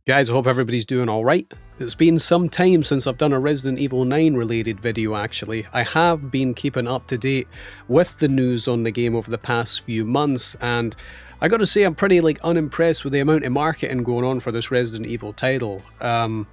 Guys, I hope everybody's doing alright. It's been some time since I've done a Resident Evil 9 related video actually. I have been keeping up to date with the news on the game over the past few months, and I gotta say I'm pretty unimpressed with the amount of marketing going on for this Resident Evil title. I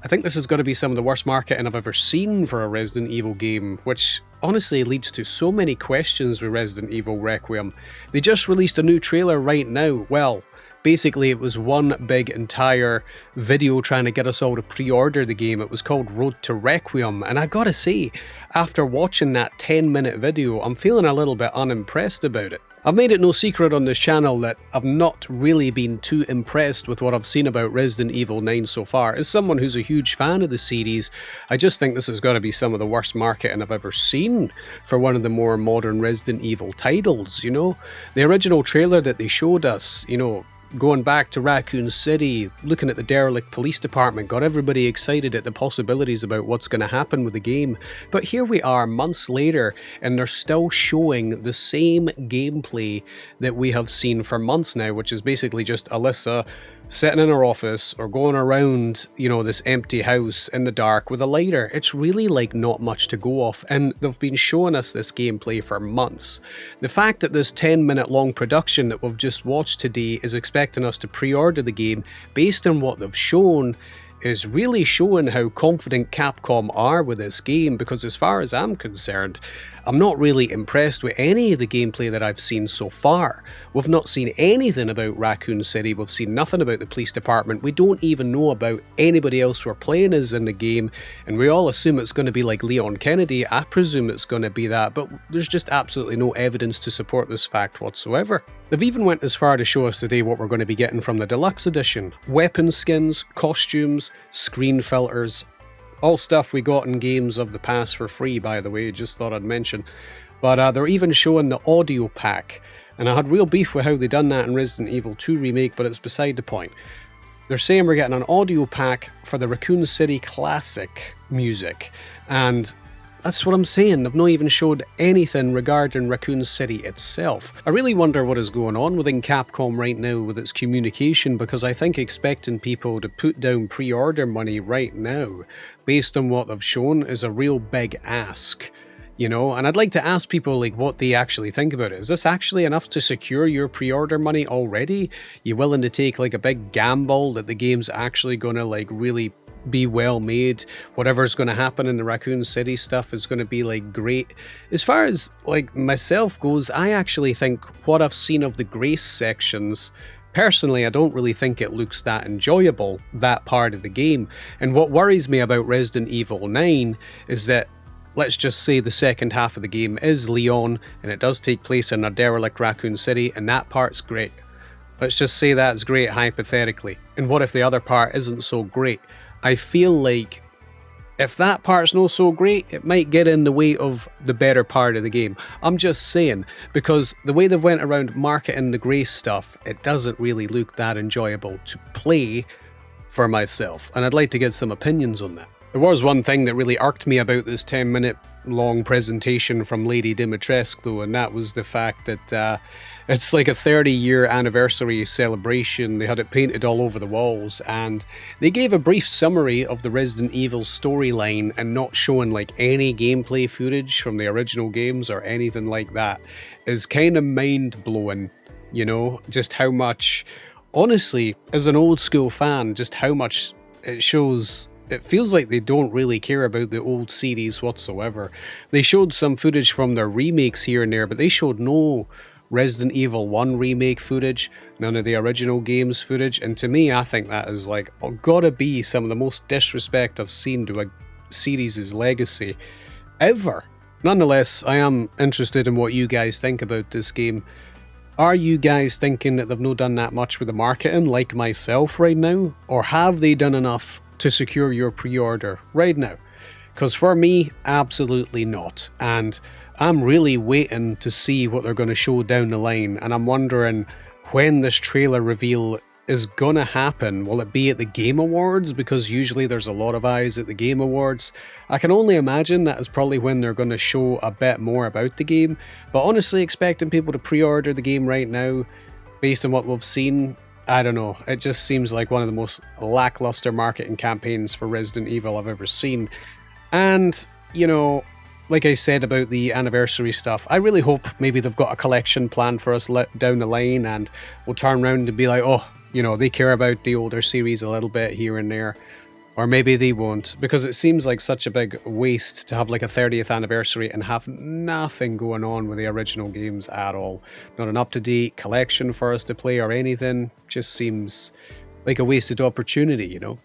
think this is going to be some of the worst marketing I've ever seen for a Resident Evil game, which honestly leads to so many questions with Resident Evil Requiem. They just released a new trailer right now. Well, basically it was one big entire video trying to get us all to pre-order the game. It was called Road to Requiem, and I gotta say, after watching that 10-minute video, I'm feeling a little bit unimpressed about it. I've made it no secret on this channel that I've not really been too impressed with what I've seen about Resident Evil 9 so far. As someone who's a huge fan of the series, I just think this has got to be some of the worst marketing I've ever seen for one of the more modern Resident Evil titles, you know? The original trailer that they showed us, going back to Raccoon City, looking at the derelict police department, got everybody excited at the possibilities about what's going to happen with the game. But here we are months later, and they're still showing the same gameplay that we have seen for months now, which is basically just Alyssa sitting in her office or going around, this empty house in the dark with a lighter. It's really not much to go off, and they've been showing us this gameplay for months. The fact that this 10-minute long production that we've just watched today is expecting us to pre-order the game based on what they've shown is really showing how confident Capcom are with this game, because as far as I'm concerned, I'm not really impressed with any of the gameplay that I've seen so far. We've not seen anything about Raccoon City, we've seen nothing about the police department, we don't even know about anybody else we're playing as in the game, and we all assume it's going to be like Leon Kennedy. I presume it's going to be that, but there's just absolutely no evidence to support this fact whatsoever. They've even went as far to show us today what we're going to be getting from the deluxe edition. Weapon skins, costumes, screen filters, all stuff we got in games of the past for free, by the way, just thought I'd mention. But they're even showing the audio pack, and I had real beef with how they done that in Resident Evil 2 Remake, but it's beside the point. They're saying we're getting an audio pack for the Raccoon City Classic music, and that's what I'm saying. They've not even showed anything regarding Raccoon City itself. I really wonder what is going on within Capcom right now with its communication, because I think expecting people to put down pre-order money right now based on what they've shown is a real big ask. And I'd like to ask people what they actually think about it. Is this actually enough to secure your pre-order money already? You willing to take a big gamble that the game's actually gonna really be well made? Whatever's going to happen in the Raccoon City stuff is going to be great. As far as myself goes, I actually think what I've seen of the Grace sections, personally, I don't really think it looks that enjoyable, that part of the game. And what worries me about Resident Evil 9 is that, let's just say the second half of the game is Leon, and it does take place in a derelict Raccoon City, and that part's great. Let's just say that's great hypothetically. And what if the other part isn't so great? I feel like if that part's not so great, it might get in the way of the better part of the game. I'm just saying, because the way they've went around marketing the Grace stuff, it doesn't really look that enjoyable to play for myself, and I'd like to get some opinions on that. There was one thing that really irked me about this 10-minute long presentation from Lady Dimitrescu though, and that was the fact that it's a 30-year anniversary celebration. They had it painted all over the walls, and they gave a brief summary of the Resident Evil storyline and not showing any gameplay footage from the original games or anything like that is kind of mind-blowing, just how much, honestly, as an old school fan, just how much it shows. It feels like they don't really care about the old series whatsoever. They showed some footage from their remakes here and there, but they showed no Resident Evil 1 remake footage, none of the original games footage, and to me, I think that is gotta be some of the most disrespect I've seen to a series' legacy ever. Nonetheless, I am interested in what you guys think about this game. Are you guys thinking that they've not done that much with the marketing like myself right now? Or have they done enough to secure your pre-order right now? Because for me, absolutely not. And I'm really waiting to see what they're going to show down the line, and I'm wondering when this trailer reveal is going to happen. Will it be at the Game Awards? Because usually there's a lot of eyes at the Game Awards. I can only imagine that is probably when they're going to show a bit more about the game, but honestly expecting people to pre-order the game right now, based on what we've seen, I don't know, it just seems like one of the most lackluster marketing campaigns for Resident Evil I've ever seen. And, you know, like I said about the anniversary stuff, I really hope maybe they've got a collection planned for us down the line and we'll turn around and be like, oh, you know, they care about the older series a little bit here and there. Or maybe they won't, because it seems like such a big waste to have like a 30th anniversary and have nothing going on with the original games at all. Not an up-to-date collection for us to play or anything. Just seems like a wasted opportunity, you know?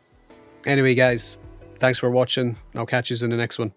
Anyway, guys, thanks for watching. I'll catch you in the next one.